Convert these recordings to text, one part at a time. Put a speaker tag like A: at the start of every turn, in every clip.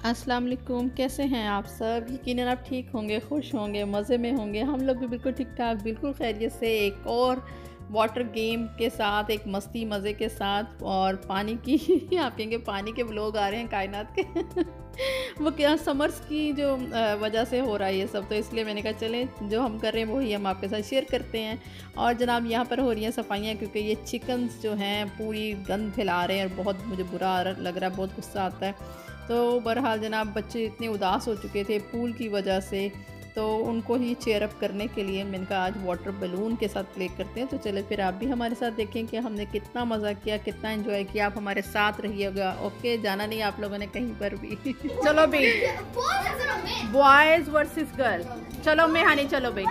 A: अस्सलाम वालेकुम, कैसे हैं आप सब। यकीनन आप ठीक होंगे, खुश होंगे, मज़े में होंगे। हम लोग भी बिल्कुल ठीक ठाक, बिल्कुल खैरियत से एक और वाटर गेम के साथ, एक मस्ती मज़े के साथ और पानी की आप कहेंगे पानी के व्लॉग आ रहे हैं कायनात के वो क्या समर्स की जो वजह से हो रहा है ये सब, तो इसलिए मैंने कहा चलें जो हम कर रहे हैं वही हम आपके साथ शेयर करते हैं। और जनाब यहाँ पर हो रही हैं सफाइयाँ, क्योंकि ये चिकन्स जो हैं पूरी गंद फैला रहे हैं और बहुत मुझे बुरा लग रहा है, बहुत गुस्सा आता है। तो बहरहाल जनाब बच्चे इतने उदास हो चुके थे पूल की वजह से, तो उनको ही चेयर अप करने के लिए मैंने कहा आज वाटर बलून के साथ प्ले करते हैं। तो चले फिर आप भी हमारे साथ देखें कि हमने कितना मज़ा किया, कितना एंजॉय किया। आप हमारे साथ रहिएगा, ओके। जाना नहीं आप लोगों ने कहीं पर भी चलो भाई, बॉयज़ वर्सेस गर्ल। चलो मेहानी, चलो भाई।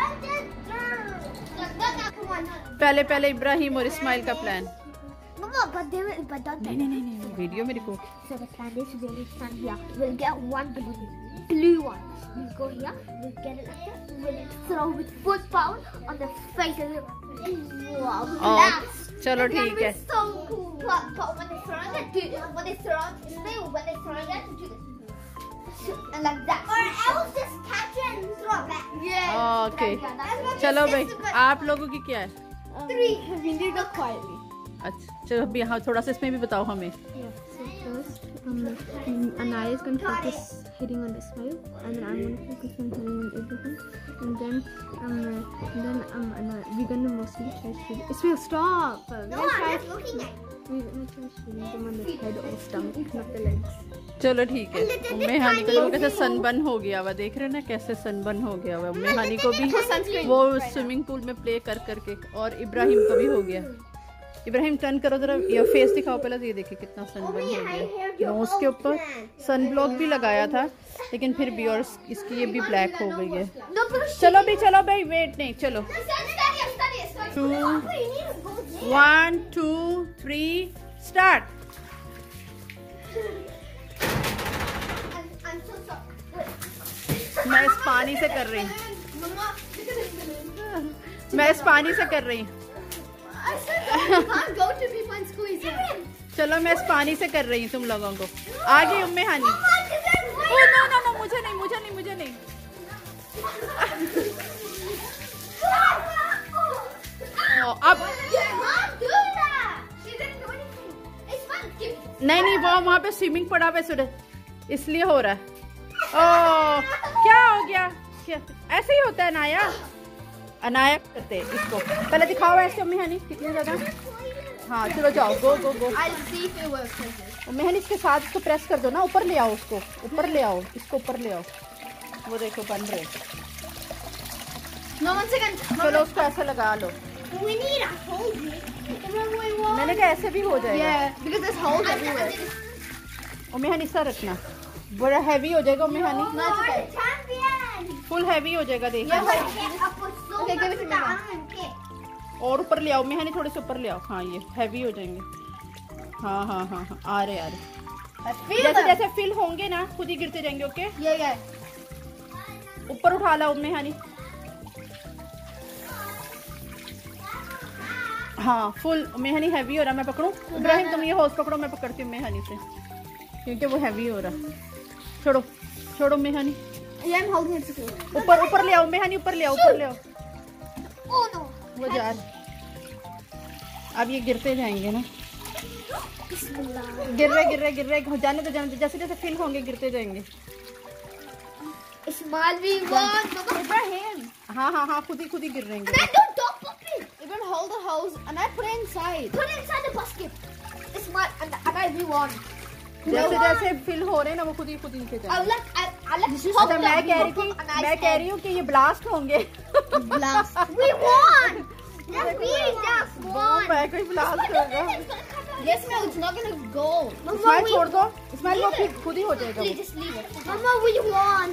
A: पहले इब्राहिम और इस्माइल का प्लान। नहीं, वीडियो मेरे को।
B: So the plan is we'll stand here. We'll get one balloon, blue one. We'll go here. We'll get it like that. We'll throw with full power on the face of it. Wow! Blast!
A: चलो ठीक है।
B: So cool. But when they throw it, do this. When they throw it, stay. When they throw it, do this. And like that. Or else just catch it and throw it back. Yeah.
A: Okay. चलो भाई, आप लोगों की क्या है?
B: 3. We need to quietly.
A: अच्छा चलो अभी हाँ थोड़ा सा इसमें भी बताओ हमें।
C: So first, Anaya is going to focus hitting on Ismail, and then I'm going to focus on hitting on Ibrahim, and then we're going to mostly try shooting. Ismail, stop!
B: No, I'm just looking at it.
C: We're going to try shooting them on the head or stomach, not the legs.
A: चलो ठीक है। मेहानी को कैसे sunburn हो गया हुआ, देख रहे हो ना कैसे सनबर्न हो गया हुआ। मेहानी को भी वो स्विमिंग पूल में प्ले कर करके, और इब्राहिम को भी हो गया। इब्राहिम टर्न करो जरा, ये फेस दिखाओ पहले। तो ये देखिए कितना सनबर्न हो गया, नोज के ऊपर सन ब्लॉक भी लगाया था लेकिन फिर भी, और इसकी ये भी ब्लैक हो गई है। चलो भाई वेट नहीं, चलो 1 2 3 स्टार्ट। मैं इस पानी से कर रही हूँ, मैं इस पानी से कर रही हूँ। चलो मैं इस पानी से कर रही हूँ तुम लोगों को। आगे उम्मे हानी। नो मुझे नहीं। अब नहीं वो वहाँ पे स्विमिंग पड़ा हुआ है इसलिए हो रहा है। ओ क्या हो गया, क्या ऐसे ही होता है अनाया करते इसको। पहले दिखाओ ऐसे उम्मी हनी कितनी ज्यादा। हाँ चलो जाओ, गो। उम्मी हनी इसके साथ इसको प्रेस कर दो ना, ऊपर ले आओ उसको, ऊपर ले आओ इसको, ऊपर ले आओ। वो देखो बन रहे। चलो उसको ऐसे लगा लो। मैंने कहा ऐसे भी हो जाएगा। उम्मी हनी सर रखना, बड़ा हैवी हो जाएगा उम्मी हनी, फुल हैवी हो जाएगा। देखिए और ऊपर ले आओ मेहनी, थोड़े से ऊपर ले आओ। हाँ ये हैवी हो जाएंगे। हाँ आ रहे जैसे फिल होंगे ना खुद ही गिरते जाएंगे। ओके ऊपर उठा लाओ मेहनी। हाँ फुल मेहनी हैवी हो रहा। मैं पकड़ूं इब्राहिम, तुम ये हौस पकड़ो, मैं पकड़ती हूँ मेहनी से क्योंकि वो हैवी हो रहा। छोड़ो मेहनी, ऊपर ले आओ मेहनी, ऊपर ले आओ। वो जा अब ये गिरते जाएंगे ना, गिर रहे जाने तो जैसे फिल होंगे गिरते जाएंगे। हाँ खुद ही गिर रहे हैं।
B: Hold the hose and I put it inside. Put it inside the basket. It's my and I won.
A: जैसे फिल हो रहे हैं ना वो खुद ही नीचे जाएंगे। अच्छा मैं कह रही हूँ कि ये ब्लास्ट होंगे।
B: Blast. We won. We just won.
A: कोई ब्लास्ट होगा।
B: Yes, no, it's not gonna go.
A: Ismail छोड़ दो, इस्माइल वो खुद ही हो जाएगा।
B: Please just leave it. Mama, we won.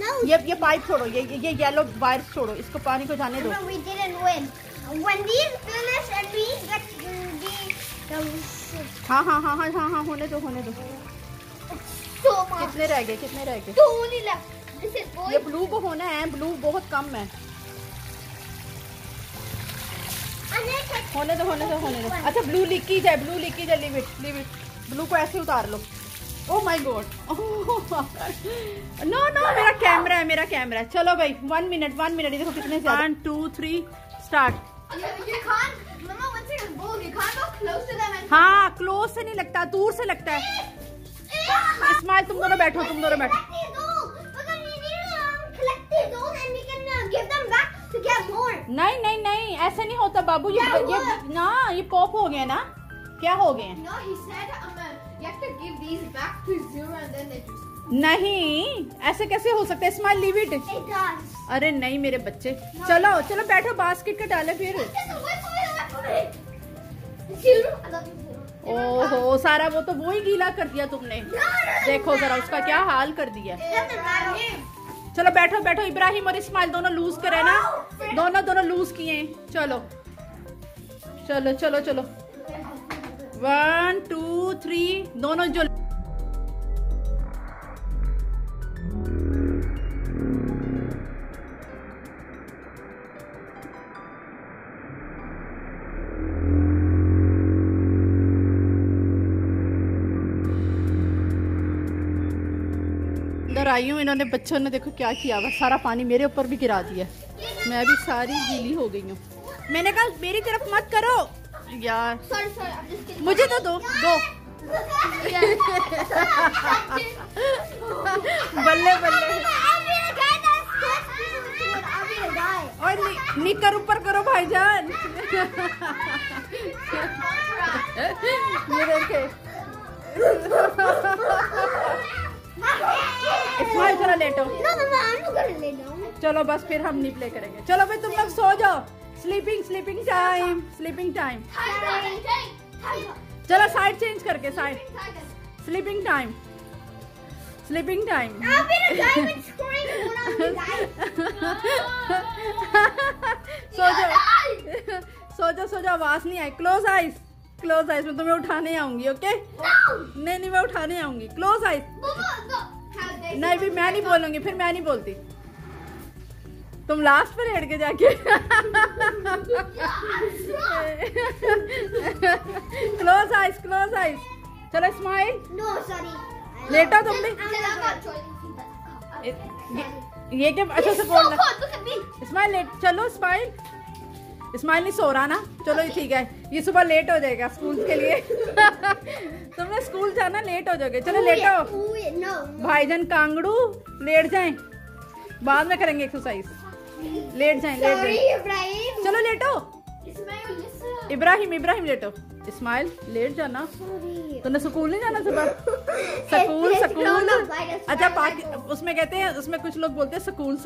B: No.
A: ये पाइप छोड़ो, ये येलो वायर छोड़ो, इसको पानी को जाने दो।
B: Mama, we didn't win. When these finish and we get the
A: हाँ होने दो।
B: so much.
A: कितने रह गए?
B: 2 only left. This is boy.
A: ये ब्लू को होना है, ब्लू बहुत कम है। होने दो। अच्छा ब्लू लीकेज है, लीव इट। ब्लू को ऐसे उतार लो, oh my god, no no, मेरा कैमरा है, मेरा कैमरा है। चलो भाई 1 मिनट, 1 मिनट, देखो कितने 1 2 3 स्टार्ट। हाँ, क्लोज से नहीं लगता, दूर से लगता है। इस्माइल तुम दोनों बैठो, तुम दोनों बैठो। नहीं नहीं नहीं, ऐसे नहीं होता बाबू, ये ना, ये पॉप हो गया ना, क्या हो गए? नहीं, ऐसे कैसे हो सकता है? Smile leave it. अरे नहीं मेरे बच्चे, चलो चलो बैठो, बास्केट का डाले फिर। ओहो, सारा वो तो वो ही गीला कर दिया तुमने, देखो जरा उसका क्या हाल कर दिया। चलो बैठो बैठो, इब्राहिम और इस्माइल दोनों लूज करे ना, दोनों लूज किए। चलो चलो चलो चलो, 1 2 3, दोनों जो आई हूँ, इन्होंने बच्चों ने देखो क्या किया हुआ, सारा पानी मेरे ऊपर भी गिरा दिया, मैं भी सारी गीली हो गई हूँ। मैंने कहा मेरी तरफ मत करो यार, मुझे तो दो बल्ले बल्ले। और निकर ऊपर करो भाईजान। ये देखे इस्माइल, चलो लेटो। चलो बस फिर हम नहीं प्ले करेंगे। चलो भाई तुम लोग सो जाओ, स्लीपिंग टाइम, स्लीपिंग टाइम। चलो साइड चेंज करके, side, sleeping time, sleeping time. सो जाओ सो जाओ सो जाओ, आवाज नहीं आई। क्लोज आइज, क्लोज आइज, मैं तुम्हें उठाने आऊंगी। ओके नहीं, मैं उठाने आऊंगी। Close eyes. नहीं भी मैं नहीं बोलूंगी, फिर मैं नहीं बोलती, तुम लास्ट पर हेड के जाके। Close eyes, close eyes. चलो स्माइल, लेटो तुम भी। ये क्या अच्छा से बोलना। स्माइल लेट, चलो स्माइल, स्माइल नहीं सो रहा ना, चलो ठीक है, ये सुबह लेट हो जाएगा स्कूल के लिए। तुमने स्कूल जाना, लेट हो जाओगे। चलो लेटो भाईजान, कांगड़ू लेट जाएं, बाद में करेंगे एक्सरसाइज। लेट जाएं, लेट जाएं। चलो लेटो। इब्राहिम लेटो। इस्माइल लेट जाना, तुमने स्कूल नहीं जाना सुबह? स्कूल अच्छा, उसमें कहते हैं, उसमें कुछ लोग बोलते हैं स्कूल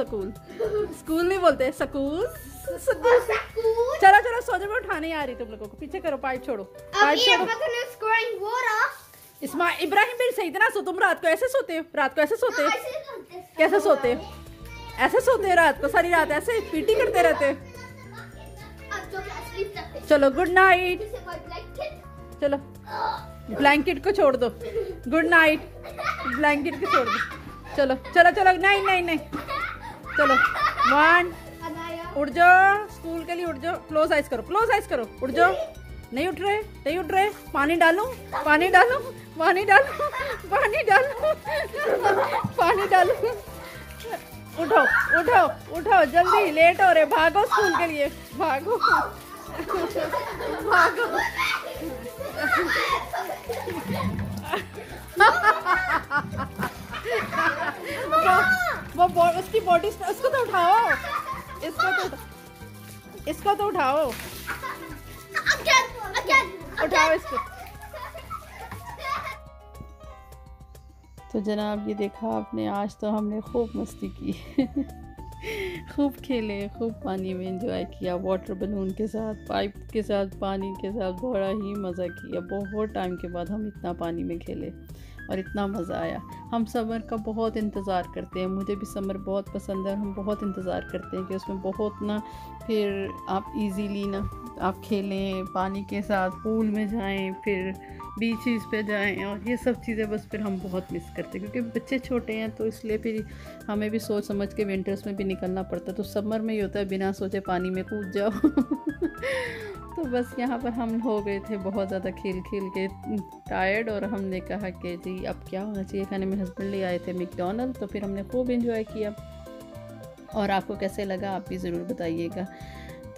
A: नहीं बोलते, स्कूल। चलो चलो सो जाओ, मैं उठाने आ रही तुम लोगों को। पीछे करो, पाइप छोड़ो, पाइप छोड़ो। इस्माइल, इब्राहिम भी सही तरह सो। तुम रात को ऐसे सोते हो? रात को ऐसे सोते हो? कैसे सोते हो? ऐसे सोते हो रात को, सारी रात ऐसे पीटी करते रहते हो? चलो गुड नाइट। चलो ब्लैंकेट को छोड़ दो, गुड नाइट, ब्लैंकेट को छोड़ दो। चलो चलो चलो, नहीं, चलो 1, उठ जाओ, स्कूल के लिए उठ जाओ। क्लोज आइज करो, उठ जाओ। नहीं उठ रहे, पानी डालूं, उठो जल्दी, लेट हो रहे, भागो स्कूल के लिए, भागो। वो उसकी बॉडी, उसको तो उठाओ, इसको तो उठाओ, उठाओ इसको। तो जनाब ये देखा आपने, आज तो हमने खूब मस्ती की। खूब खेले, खूब पानी में एंजॉय किया, वाटर बलून के साथ, पाइप के साथ, पानी के साथ, बड़ा ही मज़ा किया। बहुत टाइम के बाद हम इतना पानी में खेले और इतना मज़ा आया। हम समर का बहुत इंतज़ार करते हैं, मुझे भी समर बहुत पसंद है और हम बहुत इंतज़ार करते हैं कि उसमें बहुत ना, फिर आप इजीली ना आप खेलें पानी के साथ, पूल में जाएं, फिर बीचेस पे जाएं, और ये सब चीज़ें बस फिर हम बहुत मिस करते हैं, क्योंकि बच्चे छोटे हैं तो इसलिए फिर हमें भी सोच समझ के विंटर्स में भी निकलना पड़ता है। तो समर में ये होता है बिना सोचे पानी में कूद जाओ। तो बस यहाँ पर हम हो गए थे बहुत ज़्यादा खेल खेल के टायर्ड, और हमने कहा कि जी अब क्या होना चाहिए खाने में। हस्बैंड ले आए थे मैकडॉनल्ड, तो फिर हमने खूब इंजॉय किया। और आपको कैसे लगा आप भी ज़रूर बताइएगा।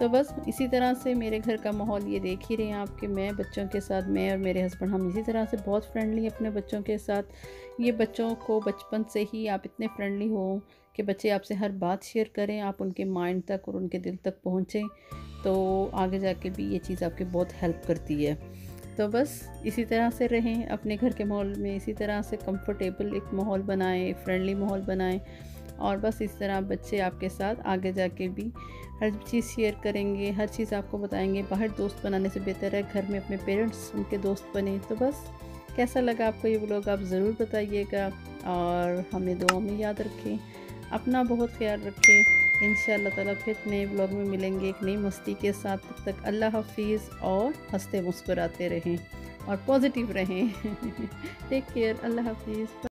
A: तो बस इसी तरह से मेरे घर का माहौल ये देख ही रहे हैं आपके, मैं बच्चों के साथ, मैं और मेरे हस्बैंड हम इसी तरह से बहुत फ्रेंडली हैं अपने बच्चों के साथ। ये बच्चों को बचपन से ही आप इतने फ्रेंडली हो कि बच्चे आपसे हर बात शेयर करें, आप उनके माइंड तक और उनके दिल तक पहुँचें, तो आगे जाके भी ये चीज़ आपकी बहुत हेल्प करती है। तो बस इसी तरह से रहें अपने घर के माहौल में, इसी तरह से कंफर्टेबल एक माहौल बनाएं, फ्रेंडली माहौल बनाएं, और बस इस तरह बच्चे आपके साथ आगे जाके भी हर चीज़ शेयर करेंगे, हर चीज़ आपको बताएंगे। बाहर दोस्त बनाने से बेहतर है घर में अपने पेरेंट्स उनके दोस्त बने। तो बस कैसा लगा आपको ये व्लॉग आप ज़रूर बताइएगा, और हमें दुआ में याद रखें, अपना बहुत ख्याल रखें। इंशाअल्लाह ताला फिर नए व्लॉग में मिलेंगे एक नई मस्ती के साथ। तब तक अल्लाह हाफिज़, और हंसते मुस्कुराते रहें और पॉजिटिव रहें। टेक केयर, अल्लाह हाफिज़।